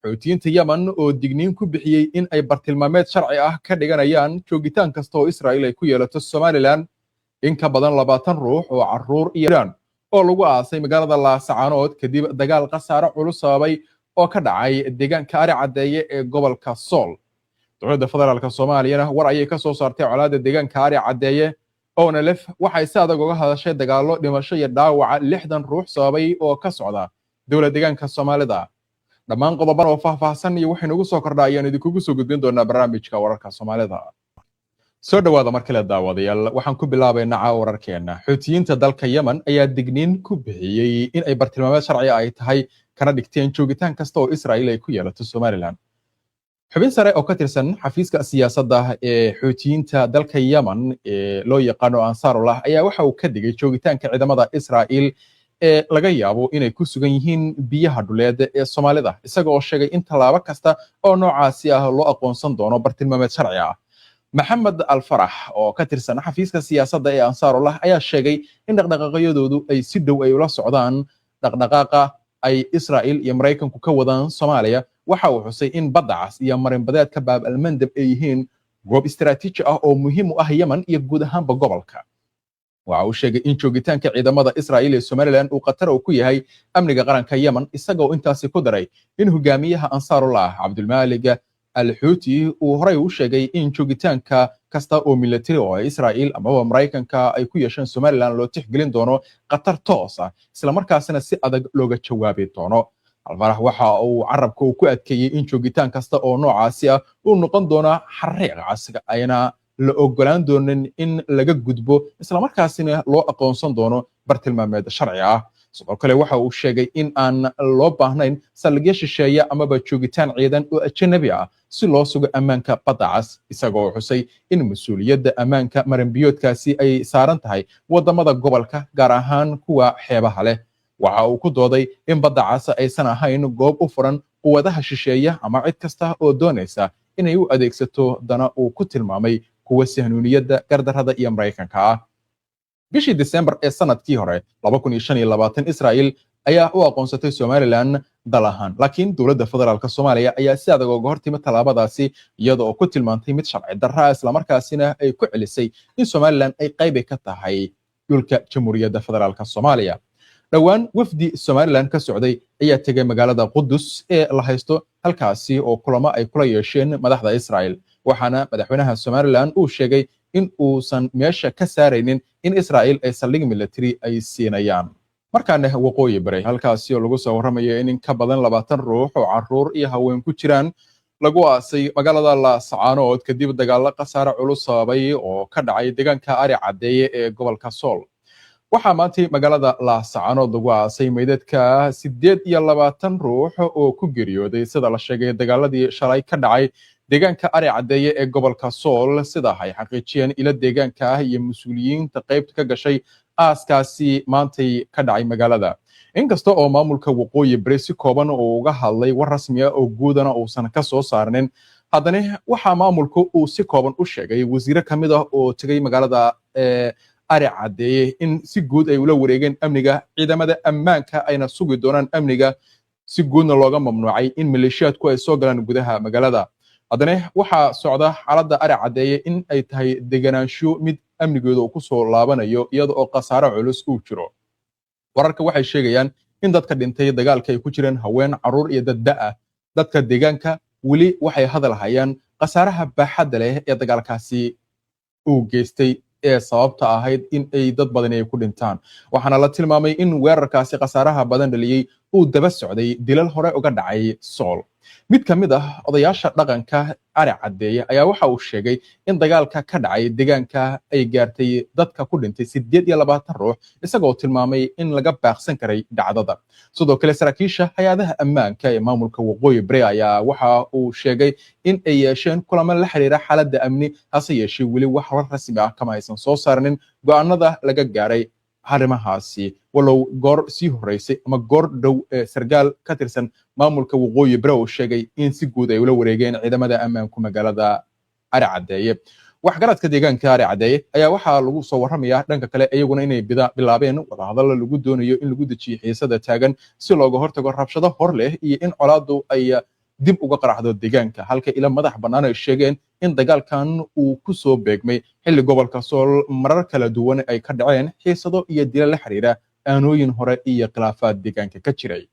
Xuutiyiinta Yemen oo digniin ku bixiyay in ay bartilmaameed sharci ah ka dhiganayaan joogitaan kasta oo Israa'iil ay ku yeelato Somaliland in ka badan 20 ruux oo carruur iyo Iran oo lagu aasay magaalada Laascaanood kadib dagaal khasaare culus sababay oo ka dhacay deegaanka Ari Cadeeye ee gobolka Sool. Dowladda Federaalka Soomaaliyana war ayay ka soo saartay colaadda deegaanka Ari Cadeeye ONLF waxay si adag uga hadashay dagaallo dhimasho iyo dhaawaca 60 ruux sababay oo ka socda dowladda deegaanka Soomaalida. dhammaan qodobbada oo faahfaahsan iyo waxaynu ugu soo kordhaa ayaan idinkugu soo gudbin doonaa barnaamijka wararka Soomaalida. Soo dhawaada markale daawadayaal, waxaan ku bilaabaynaa wararkeena. Xuutiyiinta dalka Yemen ayaa digniin ku bixiyay in ay bartilmaameed sharci ay tahay kana dhigteen joogitaan kasta oo Israa'iil ay ku yeelato Somaliland. xubin sare oo ka tirsan xafiiska siyaasadda ee Xuutiyiinta dalka Yemen ee loo yaqaano Ansarullah ayaa waxa uu ka dhigay joogitaanka ciidamada Israa'iil ee laga yaabo inay ku sugan yihiin biyaha dhuleed ee Soomaalida, isaga oo sheegay in tallaabo kasta oo noocaasi ah loo aqoonsan doono bartilmaameed sharci ah. Maxamed Al-Farax oo ka tirsan xafiiska siyaasadda ee Ansarullah ayaa sheegay in dhaqdhaqaaqyadoodu ay si dhow ay ula socdaan dhaqdhaqaaqa ay Israa'iil iyo Mareykanku ka wadaan Soomaaliya. Waxa uu xusay in badda cas iyo marinbadeedka Baab al-Mandab ay yihiin goob istiraatiiji ah oo muhiim u ah Yemen iyo guud ahaanba gobolka. waxa uu sheegay in joogitaanka ciidamada Israa'iil ee Somaliland uu khatar ku yahay amniga qaranka Yemen, isagoo intaasi ku daray in hogaamiyaha Ansarullah Cabdulmaalig Al-Xuuti uu horey u sheegay in joogitaanka kasta oo military oo Israa'iil ama Mareykanka ay ku yeeshaan Somaliland loo tixgelin doono khatar toos ah, isla markaasina si adag looga jawaabi doono. Al-Farax waxa uu carabka ku adkeeyay in joogitaan kasta oo noocaasi ah uu noqon doona xariiq casga ayna la ogolaan doonin in laga gudbo, isla markaasina loo aqoonsan doono bartilmaameed sharci ah. sidoo kale waxa uu sheegay in aan loo baahnayn saldhigyo shisheeye amaba joogitaan ciidan oo ajnabi ah si loo sugo ammaanka badda cas, isagoo xusay in mas'uuliyadda ammaanka marinbiyoodkaasi ay saaran tahay wadamada gobolka, gaar ahaan kuwa xeebaha leh. waxa uu ku dooday in badda cas aysan ahayn goob u furan quwadaha shisheeye ama cid kasta oo doonaysa inay u adeegsato dana uu ku tilmaamay kuwa sahnuuniyadda gardarrada iyo Mareykanka ah. bishii December ee sanadkii hore 2025 Israa'iil ayaa u aqoonsatay Somaliland dal ahaan, laakiin dowladda federaalka Soomaaliya ayaa si adag uga hortimid tallaabadaasi iyada oo ku tilmaantay mid sharci darro ah, isla markaasina ay ku celisay in Somaliland ay qayb ka tahay dhulka Jamhuuriyadda Federaalka Soomaaliya. dhowaan wafdi Somaliland ka socday ayaa tegay magaalada Qudus ee la haysto, halkaasi oo kulamo ay kula yeesheen madaxda Israa'iil, waxaana madaxweynaha Somaliland uu sheegay in uusan meesha ka saaraynin in Israa'iil ay saldhig military ay siinayaan. markaana waqooyi bari, halkaasi oo lagu soo warramayo in ka badan 20 ruux oo carruur iyo haween ku jiraan lagu aasay magaalada Laascaanood kadib dagaalo khasaare culus sababay oo ka dhacay deegaanka Ari Cadeeye ee gobolka Sool. waxaa maantay magaalada Laascaanood lagu aasay meydadka 28 ruux oo ku geeriyooday sida la sheegay dagaaladii shalay ka dhacay deegaanka Ari Cadeeye ee gobolka Sool, sida ay xaqiijiyeen ilo deegaanka iyo mas'uuliyiinta qaybta ka gashay aaskaasi maantay ka dhacay magaalada. inkasta oo maamulka waqooyi bari si kooban oo uga hadlay war rasmi ah oo guudana uusan ka soo saarnin, haddana waxaa maamulku uu si kooban u sheegay wasiiro ka mid ah oo tegay magaalada Ari Cadeeye in si guud ay ula wareegeen amniga, ciidamada ammaanka ayna sugi doonaan amniga, si guudna looga mamnuucay in maleeshiyaadku ay soo galaan gudaha magaalada. haddana waxaa socda xaaladda Ari Cadeeye in ay tahay deganaansho mid amnigooda ku soo laabanayo iyada oo khasaare culus uu jiro. wararka waxay sheegayaan in dadka dhintay dagaalka ay ku jireen haween, carruur iyo dad da' ah. dadka deegaanka weli waxay hadal hayaan khasaaraha baaxadda leh ee dagaalkaasi uu geystay ee sababta ahayd in ay dad badan ay ku dhintaan, waxaana la tilmaamay in weerarkaasi khasaaraha badan dhaliyay uu daba socday dilal hore uga dhacay Sool. mid ka mid ah odayaasha dhaqanka Ari Cadeeye ayaa waxa uu sheegay in dagaalka ka dhacay deegaanka ay gaartay dadka ku dhintay 28 ruux, isagoo tilmaamay in laga baaqsan karay dhacdada. sidoo kale saraakiisha hay'adaha ammaanka ee maamulka waqooyi bari ayaa waxa uu sheegay in ay yeesheen kulamo la xiriira xaaladda amni, hase yeeshee weli wax war rasmi ah kama aysan soo saarnin go'aanada laga gaaray arrimahaasi, walow goor sii horeysay ama goor dhow sargaal ka tirsan maamulka waqooyi bari uu sheegay in si guud ay ula wareegeen ciidamada ammaanku magaalada Ari Cadeeye. waxgaradka deegaanka Ari Cadeeye ayaa waxaa lagu soo warramayaa dhanka kale iyaguna inay bilaabeen wadahadal lagu doonayo in lagu dejiyo xiisada taagan si looga hortago rabshado hor leh iyo in colaadu ay dib uga qaraxdo deegaanka halka ila madax bannaan ay sheegeen in dagaalkan uu ku soo beegmay xilli gobolka sool marar kala duwan ay ka dhaceen xiisado iyo dilo la xiriira aanooyin hore iyo khilaafaad deegaanka ka jiray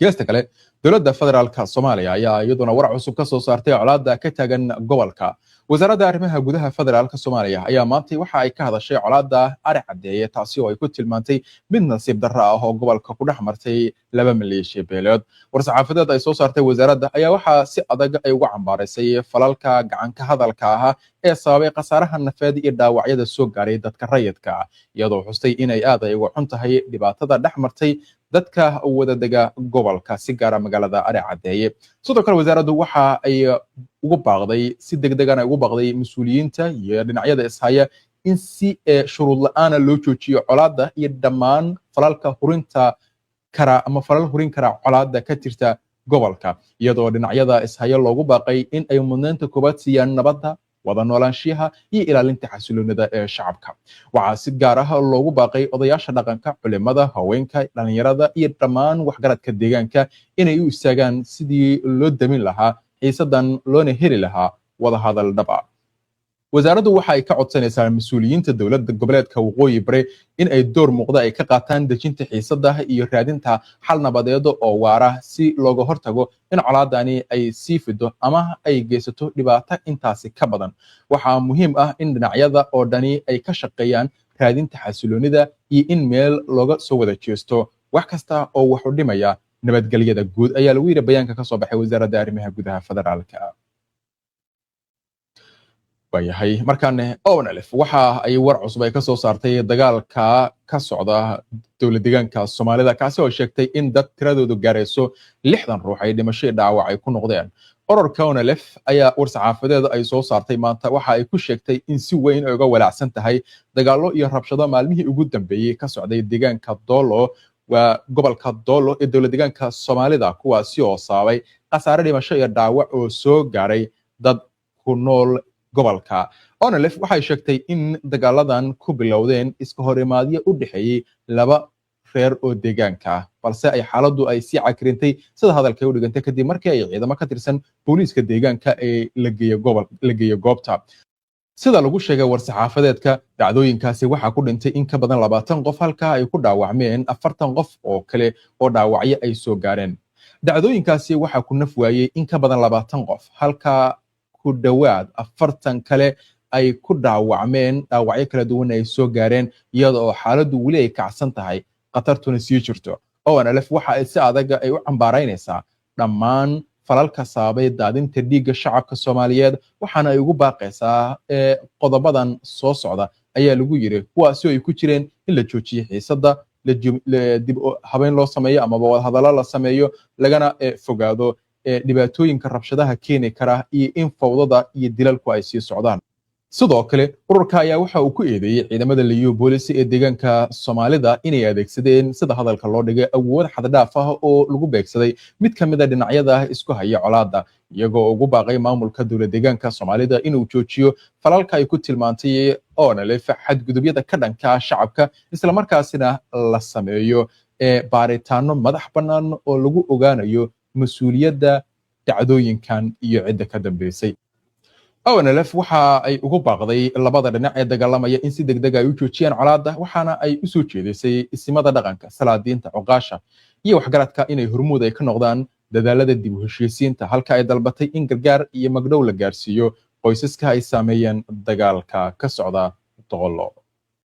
geesta kale dowladda federaalka Soomaaliya ayaa iyaduna war cusub ka soo saartay colaadda ka taagan gobolka wasaaradda arrimaha gudaha federaalka Soomaaliya ayaa maantay waxa ay ka hadashay colaadda Ari Cadeeye taasi oo ay ku tilmaantay mid nasiib darro ah oo gobolka ku dhex martay laba maleeshiya beeleed war-saxaafadeed ay soo saartay wasaaradda ayaa waxaa si adag ay uga cambaaraysay falalka gacanka hadalka ah ee sababay khasaaraha nafeed iyo dhaawacyada soo gaaray dadka rayidka ah iyadoo xustay inay aad ay uga xun tahay dhibaatada dhex martay dadka wadadega gobolka si gaara magaalada Ari Cadeeye sidoo kale wasaaraddu waxa ay ugu baaqday si degdeg ah ugu baaqday mas'uuliyiinta iyo dhinacyada ishaya in si shuruud la'aan loo joojiyo colaadda iyo dhammaan falalka hurinta kara ama falal hurin kara colaadda ka jirta gobolka iyadoo dhinacyada ishaya loogu baaqay in ay mudnaanta koobaad siiyaan nabadda wada noolaanshiyaha iyo ilaalinta xasiloonida ee shacabka waxaa si gaar ah loogu baaqay odayaasha dhaqanka culimada haweenka dhalinyarada iyo dhammaan waxgaradka deegaanka inay u istaagaan sidii loo damin lahaa xiisadan loona heli lahaa wada hadal dhab ah wasaaraddu waxa ay ka codsanaysaa mas'uuliyiinta dowladda goboleedka waqooyi bari in ay door muuqda ay ka qaataan dejinta xiisada iyo raadinta xal nabadeed oo waara si looga hortago in colaadani ay sii fido ama ay geysato dhibaato intaasi ka badan waxaa muhiim ah in dhinacyada oo dhani ay ka shaqeeyaan raadinta xasiloonida iyo in meel looga soo wada jeesto wax kasta oo wax u dhimaya nabadgelyada guud ayaa lagu yiri bayaanka ka soo baxay wasaaradda arrimaha gudaha federaalka yahay markaan ONLF waxa ay war cusub ay ka soo saartay dagaalka ka socda dowlad deegaanka Soomaalida kaasi oo sheegtay in dad tiradoodu gaarayso 60 ruux ay dhimasho dhaawac ay ku noqdeen ururka ONLF ayaa war saxaafadeed ay soo saartay maanta waxa ay ku sheegtay in si weyn ay uga walaacsan tahay dagaalo iyo rabshado maalmihii ugu dambeeyay ka socday deegaanka Doolo waa gobolka Doolo ee dowlad deegaanka Soomaalida kuwaasi oo sababay khasaare dhimasho iyo dhaawac oo soo gaaray dad ku nool gobolka ONLF waxay sheegtay in dagaaladan ku bilowdeen iska horimaadyo u dhaxeeyay laba reer oo deegaanka balse ay xaaladdu ay si cakrintay sida hadalka u dhigantay kadib markii ay ciidamo ka tirsan booliiska deegaanka ee la geeyo goobta sida lagu sheegay war saxaafadeedka dhacdooyinkaasi waxa ku dhintay in ka badan 20 qof halka ay ku dhaawacmeen 40 qof oo kale oo dhaawacyo ay soo gaareen dhacdooyinkaasi waxa ku naf waayay in ka badan 20 qof halka ku dhawaad 40 kale ay ku dhaawacmeen dhaawacyo kala duwan ay soo gaareen iyadoo xaaladdu wali ay kacsan tahay qatartuna sii jirto ONLF waxa ay si adag ay u cambaaraynaysaa dhammaan falalka sababay daadinta dhiigga shacabka Soomaaliyeed waxaana ay ugu baaqaysaa qodobadan soo socda ayaa lagu yiri kuwaasi oo ay ku jireen in la joojiyo xiisada dib habeen loo sameeyo ama wada hadallo la sameeyo lagana fogaado dhibaatooyinka rabshadaha keeni kara iyo in fawdada iyo dilalku ay sii socdaan sidoo kale ururka ayaa waxa uu ku eedeeyay ciidamada liyu booliis ee deegaanka Soomaalida inay adeegsadeen sida hadalka loo dhigay awood xad dhaaf ah oo lagu beegsaday mid kamid ah dhinacyada isku haya colaadda iyagoo ugu baaqay maamulka dowlad deegaanka Soomaalida inuu joojiyo falalka ay ku tilmaantay ONLF xadgudubyada ka dhanka shacabka isla markaasina la sameeyo baaritaano madax bannaan oo lagu ogaanayo mas'uuliyadda dhacdooyinkan iyo cidda ka dambeysay ONLF waxa ay ugu baaqday labada dhinac ee dagaalamaya in si degdeg ah ay u joojiyaan colaadda waxaana ay u soo jeedisay isimada dhaqanka salaadiinta cuqaasha iyo waxgaradka inay hormuud ay ka noqdaan dadaalada dib u heshiisiinta halka ay dalbatay in gargaar iyo magdhow la gaarsiiyo qoysaska ay saameeyeen dagaalka ka socda Doolo